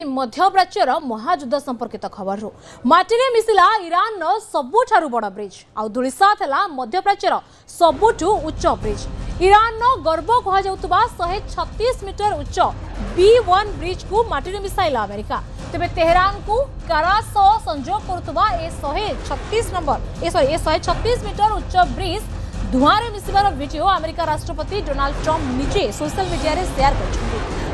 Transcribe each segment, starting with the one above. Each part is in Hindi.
मध्यप्राच्यर महायुद्ध संपर्कित खबर माटी मिसिला ईरान सबुठारु बड़ ब्रिज आ धूलिसात है मध्यप्राच्यर सबुठु उच्च ब्रिज ईरान गर्व कहुवा 136 मीटर उच्च B1 ब्रिज को माटी मिसाइला अमेरिका तेबे तेहरान को कारा सह संजोग करुवा 136 मीटर उच्च ब्रिज धुआं मिसिबार वीडियो अमेरिका राष्ट्रपति डोनाल्ड ट्रंप निजे सोशल मीडिया रे शेयर कर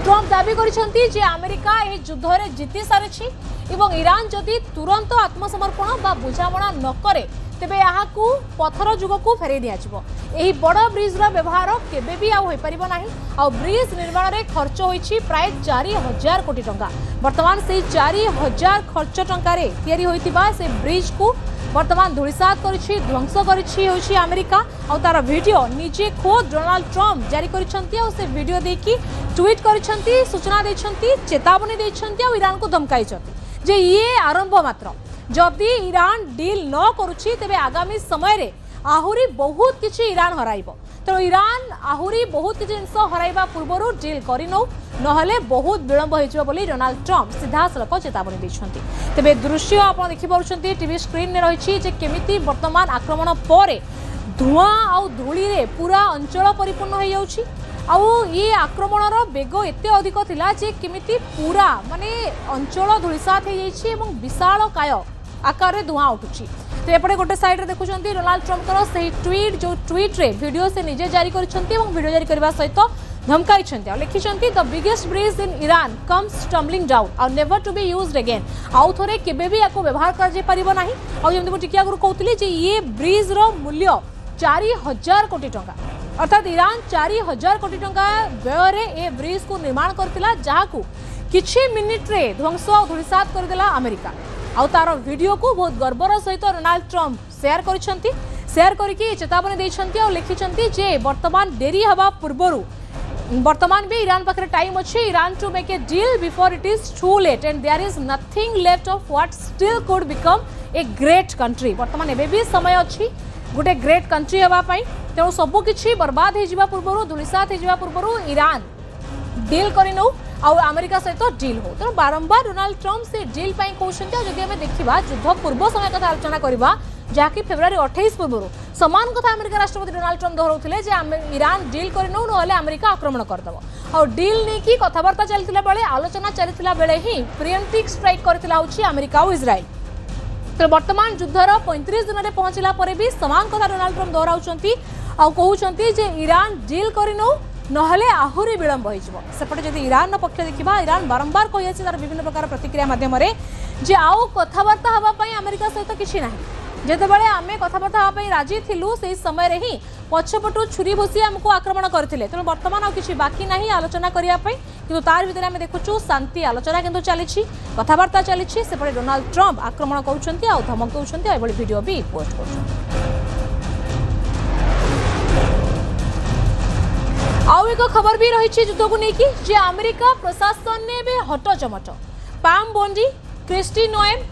ट्रंप दाबी करिसेंती जे अमेरिका ए युद्ध रे जीति सारिछि एवं ईरान जदि तुरंत आत्मसमर्पण बा बुझामणा न करे तेबे याहाकू पत्थर जुग को फेरे दिया जिवो एही बड़ ब्रिज रा व्यवहार केबे भी आ होई परिबो नाही आ ब्रिज निर्माण रे खर्च होईछि प्राय 4000 कोटी टंका वर्तमान से 4000 खर्च टंका रे तयारी होईतिबा से ब्रिज को वर्तमान धूलिसात करिछि ध्वंस करिछि होछि अमेरिका और तार वीडियो निजे खुद डोनाल्ड ट्रंप जारी करिसंती और से वीडियो देखि ट्वीट करिसंती सूचना दैछंती चेतावनी दैछंती और ईरान को धमकाइछंती जे ये आरंभ मात्र जदि ईरान डील न करूछि तेबे आगामी समय रे आहुरी बहुत किछि ईरान हराइबो तो ईरान आहुरी बहुत किछि जिंस हराइबा पूर्वरु डील करिनो नहले बहुत विलंब होइछो बोली डोनाल्ड ट्रंप सीधा सलक चेतावनी दैछंती तेबे दृश्य आपण देखि पारुछंती टीवी स्क्रीन ने रहिछि जे केमिति वर्तमान आक्रमण परे धुआं आ धूली रे पूरा अंचल परिपूर्ण हो जाउछि आउ ये आक्रमणर बेग एते अधिक थिला जे केमिति पूरा माने अंचल धूलिसात हो जाइछि एवं विशाल काय आकार रे धुआं उठुछि तो एपटे गोटे साइड रे देखुछंती डोनाल्ड ट्रंप सही ट्वीट जो ट्वीट रे वीडियो से निजे जारी करिसंती एवं वीडियो जारी करबा सहित धमकाइछंती और लिखिछंती the biggest bridge in Iran comes tumbling down और never to be used again आउ थोरे केबे भी याको व्यवहार कर जे परिबो नाही और जेमति मु टिकिया गुरु कहउतली जे ये ब्रिज रो मूल्य 4000 कोटी टंका अर्थात ईरान 4000 कोटी टंका व्यय रे ए ब्रिज को निर्माण करतिला जाहाकू किछि मिनिट रे ध्वंस और धूलिसात कर देला अमेरिका आउ तार वीडियो को बहुत गर्वर सहित डोनाल्ड ट्रंप शेयर करिसंती शेयर करके चेतावनी दैछंती और लिखिछंती जे वर्तमान डेरी हवा पूर्वरु वर्तमान भी ईरान पाखे टाइम अच्छे Iran to make a deal before it is too late and there is nothing left of what still could become a great country वर्तमान एबे भी समय अच्छी गोटे ग्रेट कंट्री हवा पाई तेणु सब किछि बर्बाद हो जिबा पूर्वरु धूलिसात हो जिबा पूर्वरु ईरान डील करिनो और अमेरिका सहित डील हो तेणु बारंबार डोनाल्ड ट्रंप से डील पाई कहउछंती जदि हमें देखिबा युद्ध पूर्व समय कथा आलोचना करबा जहाँकि फेब्रुआरी 28 पूर्व समान कथा अमेरिका राष्ट्रपति डोनाल्ड ट्रंप दोहराउथिले जे ईरान डील करिनो नहले अमेरिका आक्रमण करदबो और डील नै कि कथावार्ता चलतिला बेले आलोचना चलतिला बेले ही प्रिएम्प्टिव स्ट्राइक करतिला होछि अमेरिका और इजराइल तो वर्तमान युद्धर 35 दिन रे पहुंचला परे भी समान कथा डोनाल्ड ट्रंप दोहराउछंती आ कहउछंती जे ईरान डील करिनो नहले आहुरी विलंब होइजबो सेपटे जदि ईरान पक्ष देखिबा ईरान बारंबार कहि अछि तार विभिन्न प्रकार प्रतिक्रिया माध्यम रे जे आउ कथावार्ता हवा पई अमेरिका सहित किछि नाही जेते बेले आमे कथावार्ता हवा पई राजी थिलु सेही समय रे ही पछपटु छुरी भुसी हमको आक्रमण करथिले तेणु वर्तमान आ किछि बाकी नाही आलोचना करिया पई किंतु तार भितर आमे देखुछु शांति आलोचना किंतु चलिछि कथावार्ता चलिछि सेपटे डोनाल्ड ट्रंप आक्रमण करूछंती आ धमक दउछंती आ बडी वीडियो भी पोस्ट करूछंती आउ एक खबर भी रही युद्ध को लेकिन जे अमेरिका प्रशासन ने भी हट चमट पाम बोंडी क्रिस्टी नोएम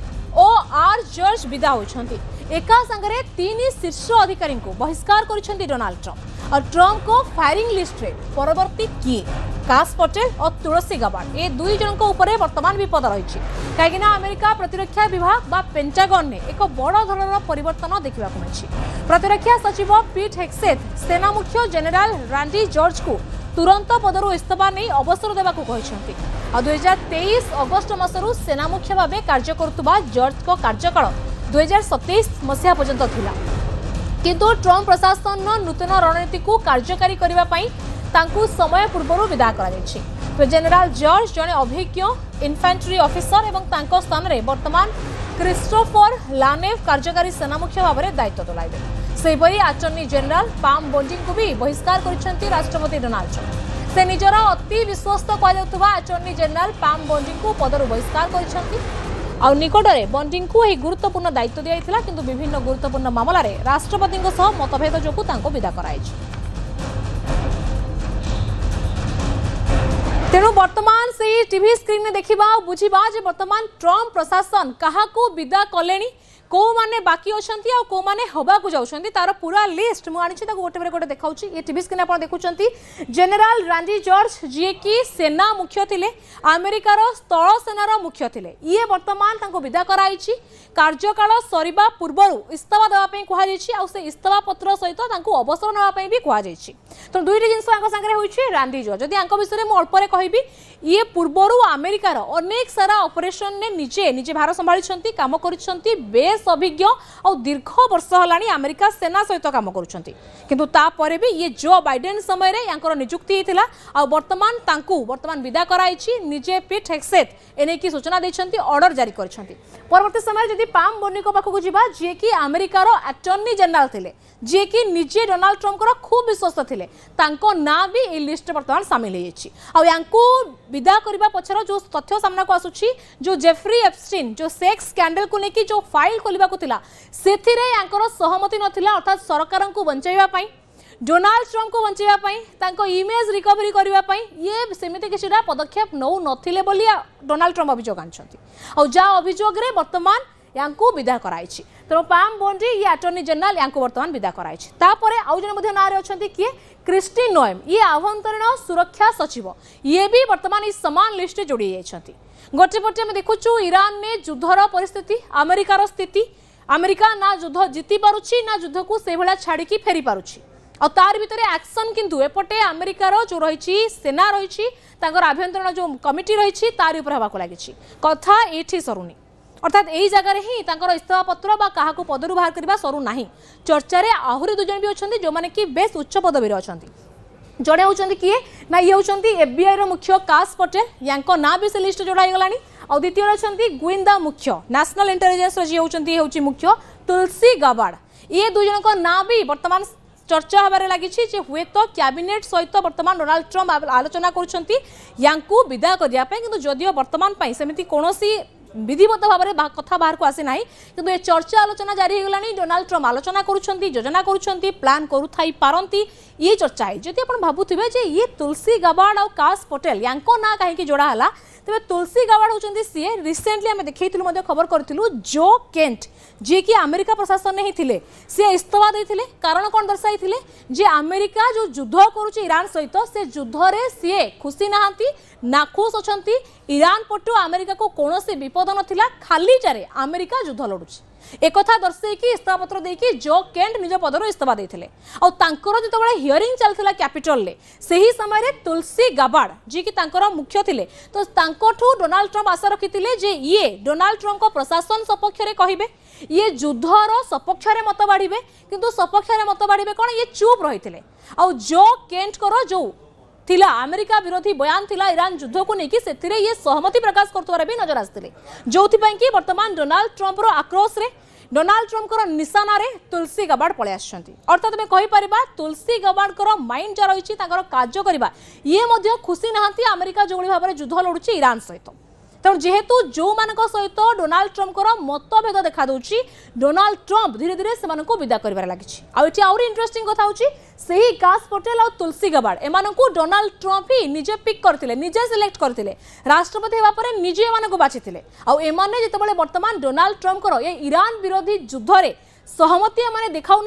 और आर जॉर्ज विदा होती एका संगे 3 शीर्ष अधिकारी को बहिष्कार कर डोनाल्ड ट्रंप और ट्रंप को फायरिंग लिस्ट रे परवर्ती किए काश पटेल और तुलसी गबार्ड ए दुई जन को ऊपर वर्तमान विपद रही कहीं अमेरिका प्रतिरक्षा विभाग बा पेंटागन ने एक बड़ धरण परिवर्तन देखा मिली प्रतिरक्षा सचिव पीट हेक्सेथ सेना मुख्य जनरल रैंडी जॉर्ज को तुरंत पदरु इस्तीफा नहीं अवसर देवा कहते 2023 अगस्ट मासरू सेना मुख्य भाव कार्य करुवा जॉर्ज को कार्यकाल 2027 मसीहा पर्यंत थिला किंतु ट्रंप प्रशासन नूतन रणनीति को कार्यकारी करने तांकु समय पूर्व विदा कर जनरल जॉर्ज जड़े अभिज्ञ इन्फेंट्री ऑफिसर एवं तांको स्थान रे वर्तमान क्रिस्टोफर लानेव कार्यकारी सेना मुख्य भाव में दायित्व तुलाइबे सेपरी अटॉर्नी जनरल पाम बोंडिंग को भी बहिष्कार करिसेंती राष्ट्रपति डोनाल्ड ट्रंप से निजर अति विश्वस्त कहउथुवा अटॉर्नी जनरल पाम बोंडिंग को पदरु बहिष्कार करिसेंती और निकटरे बॉन्डिंग को एक गुरुत्वपूर्ण दायित्व दिया किंतु विभिन्न गुरुत्वपूर्ण मामला रे राष्ट्रपति मतभेद जो विदा कराई तेणु वर्तमान से टीवी स्क्रीन में देखा बुझा वर्तमान ट्रंप प्रशासन क्या विदा कले को माने बाकी अछंती आ को माने हबा को जाउछंती तार पूरा लिस्ट मु आनी छी ताको गोटे गोटे देखाउची ये टीवी स्क्रीन आपण देखुचंती जनरल रैंडी जॉर्ज जे की सेना मुख्य थिले अमेरिकार स्थल सेनार मुख्य थिले ये वर्तमान ताको विदा कराइची कार्यकाल सरिबा पूर्वरु इस्तीफा देबा पई कुहा जायछि आ से इस्तीफा पत्र सहित ताको अवसर नेबा पई भी कुहा जायछि तो दुईटी जिंस आंको संगे होइछि रैंडी जॉर्ज जदि आंको विषय मु अल्परे कहिबी ये पूर्वरु अमेरिकार अनेक सारा ऑपरेशन ने निजे निजे भार संभाळिछंती काम करिछंती बेस अभिज्ञ और दीर्घ वर्ष हलानी अमेरिका सेना सहित काम करुछंती किंतु तापरे भी ये जो बाइडेन समय रे यांकर नियुक्ति हेतिला आ वर्तमान विदा कराइछि निजे पीट हेक्सेट एने की सूचना दैछंती ऑर्डर जारी करछंती परवर्ती समय जदि पाम बोनिको पाखकु जिबा जे की अमेरिकार अटॉर्नी जनरल थिले जे की निजे डोनाल्ड ट्रम्प को खूब विश्वस्त थिले तांको ना भी ए लिस्ट वर्तमान शामिल हेछि आ यांको विदा करबा पछर जो तथ्य सामना को आसुछि जो जेफ्री एप्स्टीन जो सेक्स स्कैंडल को लेकी जो फाइल खोलिबा को थिला सेथिरे यांकर सहमति नथिला अर्थात सरकार को बंचाइबा पई डोनाल्ड ट्रम्प को बंचाइबा पई तांको इमेज रिकवरी करबा पई ये सेमिति किछिटा पदक्षेप नौ नथिले बोली डोनाल्ड ट्रम्प अभियोग आनछंती आ जा अभियोग रे वर्तमान यांको विदा कराइछि तो पाम बोंडी ये अटॉर्नी जनरल यांको वर्तमान विदा कराइछि तापरे आउ जने मध्ये नारे अछंती किए क्रिस्टी नोएम ये आभ्यंतरीण सुरक्षा सचिव ये भी वर्तमान इस समान लिस्ट जोड़ी जाइछंती गोटे पटे में देखुछु ईरान में युद्धर परिस्थिति अमेरिकार स्थिति अमेरिका ना युद्ध जीति पारुछि ना युद्ध को से भला छाड़ी की फेरी पारुछि और तार भीतर एक्शन किंतु एपटे अमेरिकार जो रही सेना रही आभ्यंतरीण जो कमिटी रही तार ऊपर हवा लगी कथा ये सरुनी अर्थात यही जगह ही इस्तीफा पत्र बा क्या पदरू बाहर करने सरू ना चर्चार आहरी दुजन भी अच्छा जो मैंने कि बेस उच्च पदवी अच्छा जड़े होती किए ना ये होती एफबीआई मुख्य काश पटेल या ना भी से लिस्ट जोड़ा गला और द्वितीय अच्छा गुइंदा मुख्य नेशनल इंटेलिजेंस जी होती मुख्य तुलसी गबार्ड ये दुजन को ना भी वर्तमान चर्चा हबारे लगी हुए तो कैबिनेट सहित वर्तमान डोनाल्ड ट्रम्प आलोचना कर विदा करने जदिव वर्तमान सेमती कौन विधिवत भाव में कथा बाहर को आसी ना कि ये चर्चा आलोचना जारी होगा डोनाल्ड ट्रम्प आलोचना करुँच योजना करुँच प्लां करती ये चर्चा है जदि आप भावुवे ये तुलसी गबार्ड और काश पटेल या ना कहीं जोड़ा तेज तुलसी गबार्ड होती सी रिसेंटली आम देखा खबर करूँ जो केंट जी कि अमेरिका प्रशासन ही थे सी इस्तीफा देते कारण कौन दर्शाई जे अमेरिका जो युद्ध करुच्ची ईरान सहित से युद्ध सी खुशी नहांती नाखुश अच्छा ईरान पटु अमेरिका को कौन विपद नाला खाली चारे अमेरिका युद्ध लड़ुची एक दर्शेकी इस्तीफा पत्र देकी जो केंट निज पदर इस्तीफा देते जो हियरिंग चलता कैपिटल से ही समय तुलसी गबार्ड जी की मुख्य थे तो डोनाल्ड ट्रम्प आशा रखी जे ये डोनाल्ड ट्रम्प प्रशासन सपक्ष में कहे ये युद्धर सपक्ष में मत बाढ़े किंतु सपक्ष में मत बाढ़े कौन ये चुप रही है जो केंट कर जो थिला अमेरिका विरोधी बयान थिला ईरान युद्ध को लेकिन से ये सहमति प्रकाश करतवार भी नजर आसते जो कि वर्तमान डोनाल्ड ट्रम्प आक्रोश रे डोनाल्ड ट्रम्प निशाना रे तुलसी गबार्ड पलि आछंती अर्थात आम कहीपर तुलसी गबार्ड माइंड जहाँ रही कार्य करवा ये खुशी नहांती अमेरिका जो भाव में युद्ध लड़ुची ईरान सहित तेणु जेहेतु जो मान सहित डोनाल्ड ट्रम्प मतभेद देखा दूसरी डोनाल्ड ट्रम्प धीरे धीरे से विदा कर लगी आहरी इंटरेस्टिंग कथा से ही काश पटेल और तुलसी गबार्ड एम डोनाल्ड ट्रम्प ही निजे पिक करते निजे सिलेक्ट करते राष्ट्रपति होगा निजे एम बाछी आने जो बर्तमान डोनाल्ड ट्रम्प ये ईरान विरोधी युद्ध सहमति एम देखा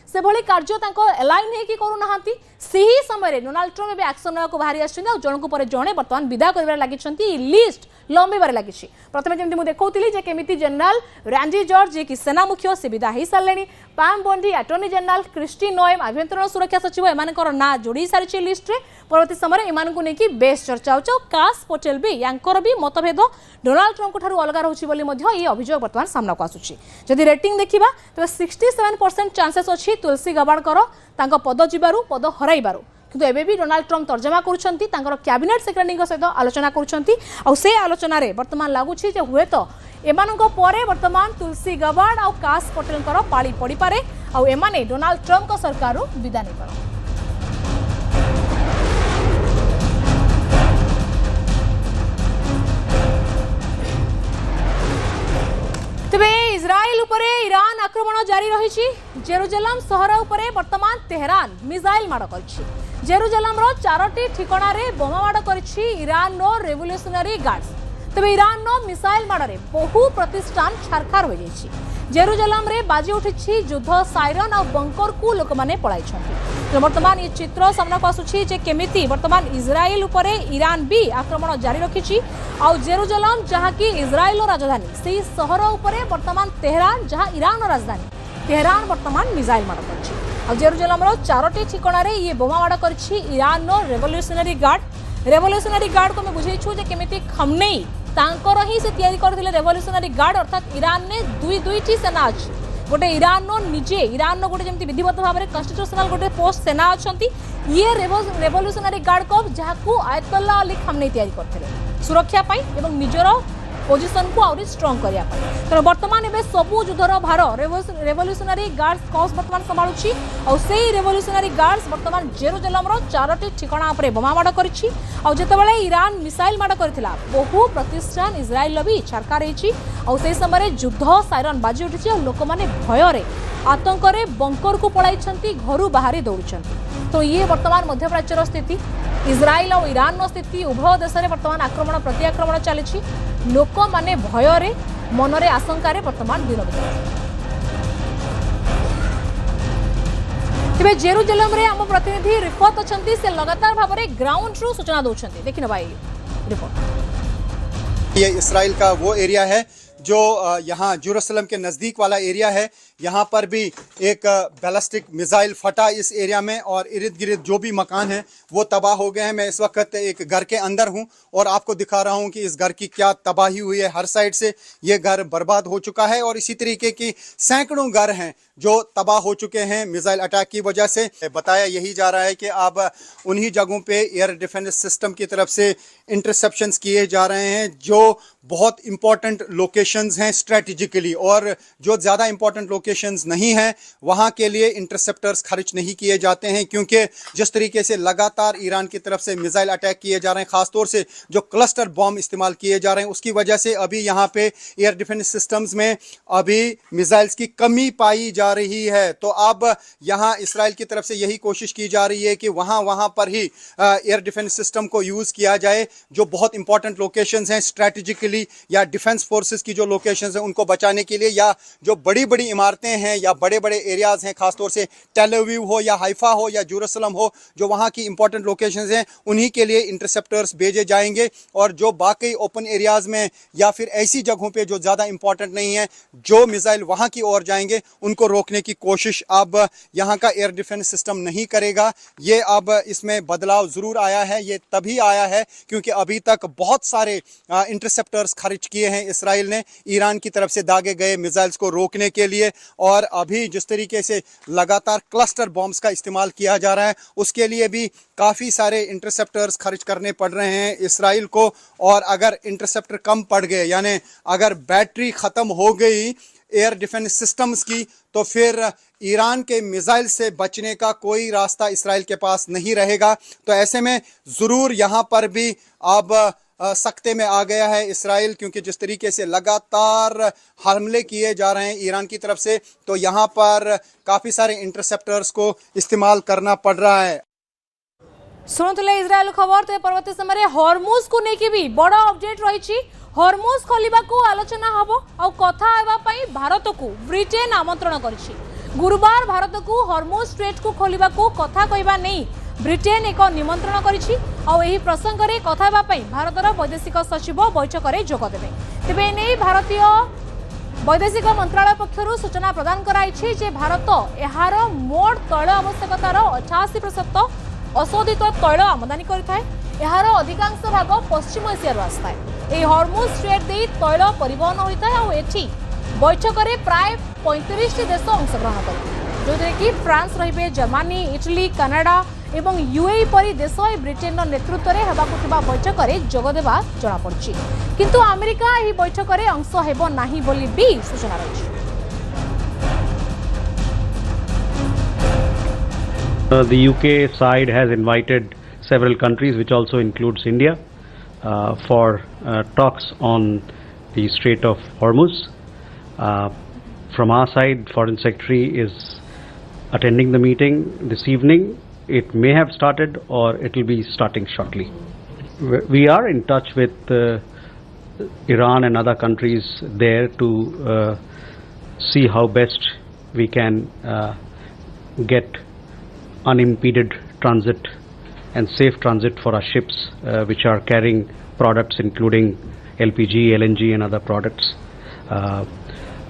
से भली कार्य एलाइन होगी करूना से ही समय डोनाल्ड ट्रम्प एक्शन ना बाहरी आसन को जड़े बर्तमान विदा कर लगी लिस्ट लंबार लगी प्रथम जमी मुझे देखी केमी जनरल रैंडी जॉर्ज जी की सेना मुख्य से विदा हो सारे Pam Bondi attorney general Kristi Noem आभ्यंतरीण सुरक्षा सचिव एम ना जोड़ी सारी लिस्ट रे परवर्ती समय एमानकु नेकी बेस चर्चा हो काश पटेल भी यांकर भी मतभेद डोनाल्ड ट्रम्प ठारू अलग रही अभियोग बर्तमान सामना को आसुची जदि रेटिंग देखा तो 67% चांसेस अच्छी तुलसी गबार्ड पद जीवारू पद हराइबारू किंतु एबे भी डोनाल्ड ट्रम्प तर्जमा करुछंती कैबिनेट सेक्रेटरी सहित आलोचना करुछंती और से आलोचना रे वर्तमान लगुच हुए तो एमानक परे वर्तमान तुलसी गबार्ड और काश पटेल पाली पड़ी पारे और एमाने डोनाल्ड ट्रम्प सरकार विदा नहीं पार तेबे इजराइल उपरे ईरान आक्रमण जारी रही जेरुजलम सहर उपरे वर्तमान तेहरान मिसाइल माड़ कर जेरुजलम 4टी ठिकाना रे बोमा माड़ कर ईरान रो रेवोल्यूशनरी गार्ड्स तेबे ईरान नो मिसाइल माड़े बहु प्रतिष्ठान छारखार हो जाइछि। जेरुजलम रे बाजी उठी युद्ध साइरन और बंकर को लोक माने पळाई छथि। तो वर्तमान ये चित्र सामना को आसुछि जे केमिति वर्तमान इजराइल उपरे ईरान भी आक्रमण जारी रखिछि। आ जेरुजलम जहा कि इजराइल राजधानी सेही शहर उपरे वर्तमान तेहरान जहा ईरान राजधानी तेहरान वर्तमान मिसाइल माड़ करछि। आ जेरुजलम रो 4टी ठिकाना रे ये बोमा माड़ करछि ईरान नो रेवोल्यूशनरी गार्ड को मैं बुझेइछु जे केमिति खमनेई तांकर ही से तैयारी करथिले रेवोल्यूशनरी गार्ड अर्थात ईरान ने दुईटी सेना अछि। गोटे ईरान नो निजे ईरान नो गोटे जेमति विधिवत भाव में कन्स्टिट्यूशनल गोटे पोस्ट सेना अछंती ये रेवोल्यूशनरी गार्ड को जहाकू आयतुल्लाह अली खमनेई तैयारी करथिले सुरक्षा पाई एवं निजर पोजिशन को आउरी स्ट्रांग करिया पाई। तो वर्तमान एबे सबु युद्धर भार रेवोल्यूशनरी गार्ड्स कॉस वर्तमान संभाळुछि और सेही रेवोल्यूशनरी गार्ड्स वर्तमान जेरुजलम रो 4टी ठिकाना उपरे बोमा माड़ करिछि। और जेतेबेले ईरान मिसाइल माड़ करथिला बहु प्रतिष्ठान इजराइल भी छारकार हेछि और सेही समय युद्ध साइरन बाजी उठिछि और लोक माने भय रे आतंक रे बंकर को पळाइछंती घरु बाहरी दौड़ुछंती। तो ये वर्तमान मध्य प्राच्यर स्थिति इजराइल और ईरान स्थिति उभय देश में वर्तमान आक्रमण प्रति आक्रमण चली लोक माने भय रे मन रे आशंका रे वर्तमान दिन तेज जेरुजलम रे आम प्रतिनिधि रिफत अछंती से लगातार भाव में ग्राउंड रू सूचना दौरान देखिन भाई रिपोर्ट। ये इसराइल का वो एरिया है जो यहाँ जेरूसलम के नज़दीक वाला एरिया है। यहाँ पर भी एक बैलिस्टिक मिसाइल फटा इस एरिया में और इर्द गिर्द जो भी मकान हैं वो तबाह हो गए हैं। मैं इस वक्त एक घर के अंदर हूँ और आपको दिखा रहा हूँ कि इस घर की क्या तबाही हुई है। हर साइड से ये घर बर्बाद हो चुका है और इसी तरीके की सैकड़ों घर हैं जो तबाह हो चुके हैं मिसाइल अटैक की वजह से। बताया यही जा रहा है कि अब उन्हीं जगहों पे एयर डिफेंस सिस्टम की तरफ से इंटरसेप्शंस किए जा रहे हैं जो बहुत इंपॉर्टेंट लोकेशंस हैं स्ट्रेटेजिकली, और जो ज़्यादा इंपॉर्टेंट लोकेशंस नहीं हैं वहाँ के लिए इंटरसेप्टर्स खर्च नहीं किए जाते हैं, क्योंकि जिस तरीके से लगातार ईरान की तरफ से मिसाइल अटैक किए जा रहे हैं, ख़ासतौर से जो क्लस्टर बॉम्ब इस्तेमाल किए जा रहे हैं, उसकी वजह से अभी यहाँ पे एयर डिफेंस सिस्टम्स में अभी मिसाइल्स की कमी पाई जा रही है। तो अब यहाँ इसराइल की तरफ से यही कोशिश की जा रही है कि वहाँ पर ही एयर डिफेंस सिस्टम को यूज़ किया जाए जो बहुत इंपॉर्टेंट लोकेशंस हैं स्ट्रेटेजिकली, या डिफेंस फोर्सेस की जो लोकेशंस हैं उनको बचाने के लिए, या जो बड़ी बड़ी इमारतें हैं या बड़े बड़े एरियाज हैं, खासतौर से टेल अवीव हो या हाइफा हो या जेरूसलम हो, जो वहाँ की इंपॉर्टेंट लोकेशंस हैं उन्हीं के लिए इंटरसेप्टर्स भेजे जाएंगे। और जो बाकी ओपन एरियाज में या फिर ऐसी जगहों पे जो ज़्यादा इंपॉर्टेंट नहीं है, जो मिसाइल वहाँ की ओर जाएंगे उनको रोकने की कोशिश अब यहाँ का एयर डिफेंस सिस्टम नहीं करेगा। ये अब इसमें बदलाव ज़रूर आया है। ये तभी आया है क्योंकि अभी तक बहुत सारे इंटरसेप्टर्स खर्च किए हैं इसराइल ने ईरान की तरफ से दागे गए मिसाइल्स को रोकने के लिए, और अभी जिस तरीके से लगातार क्लस्टर बॉम्ब्स का इस्तेमाल किया जा रहा है उसके लिए भी काफ़ी सारे इंटरसेप्टर्स खर्च करने पड़ रहे हैं इसराइल को। और अगर इंटरसेप्टर कम पड़ गए, यानी अगर बैटरी ख़त्म हो गई एयर डिफेंस सिस्टम्स की, तो फिर ईरान के मिसाइल से बचने का कोई रास्ता इसराइल के पास नहीं रहेगा। तो ऐसे में ज़रूर यहाँ पर भी अब सख्ते में आ गया है इसराइल, क्योंकि जिस तरीके से लगातार हमले किए जा रहे हैं ईरान की तरफ से, तो यहाँ पर काफ़ी सारे इंटरसेप्टर्स को इस्तेमाल करना पड़ रहा है। शुणुले इजराइल खबर। तो परवर्ती समय हॉर्मुज को लेकिन भी बड़ अपडेट रही। हॉर्मुज खोलिबा को आलोचना हबो और कथा हेबा पई भारत को ब्रिटेन आमंत्रण करिछि। गुरुवार भारत को हॉर्मुज स्ट्रेट को खोलिबा को कथा कहबा नहीं ब्रिटेन एक निमंत्रण करिछि और एही प्रसंग रे कथा हेबा पई भारतर वैदेशिक सचिव बैठक रे जोग देबे। तेबे नै भारतीय वैदेशिक मंत्रालय पक्षरु सूचना प्रदान कराइछि जे भारत एहार मोड तैल आवश्यकतार 88% अशोधित तैल आमदानी करिथाय। एहार अधिकांश भाग पश्चिम एशिया आसता है। ए हॉर्मुज स्ट्रेट दे तैल परिवहन होता है और एठी बैठक रे प्राय 35 देश अंशग्रहण करेंगे, जो कि फ्रांस रहिबे, जर्मनी, इटली, कनाडा एवं यूएई परी देश ब्रिटेन नेतृत्व में हेबाकु थिबा बैठक में जोग देबा जणा पड़छि। किंतु अमेरिका एही बैठक में अंश हेबो नाही बोली भी सूचना रही। The UK side has invited several countries, which also includes India, for talks on the Strait of Hormuz. From our side, Foreign Secretary is attending the meeting this evening. It may have started or it will be starting shortly. We are in touch with Iran and other countries there to see how best we can get unimpeded transit and safe transit for our ships which are carrying products including LPG, LNG and other products.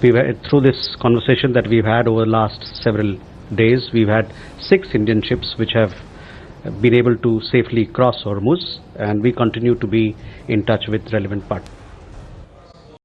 Through this conversation that we've had over the last several days, we've had 6 Indian ships which have been able to safely cross Hormuz, and we continue to be in touch with relevant partners.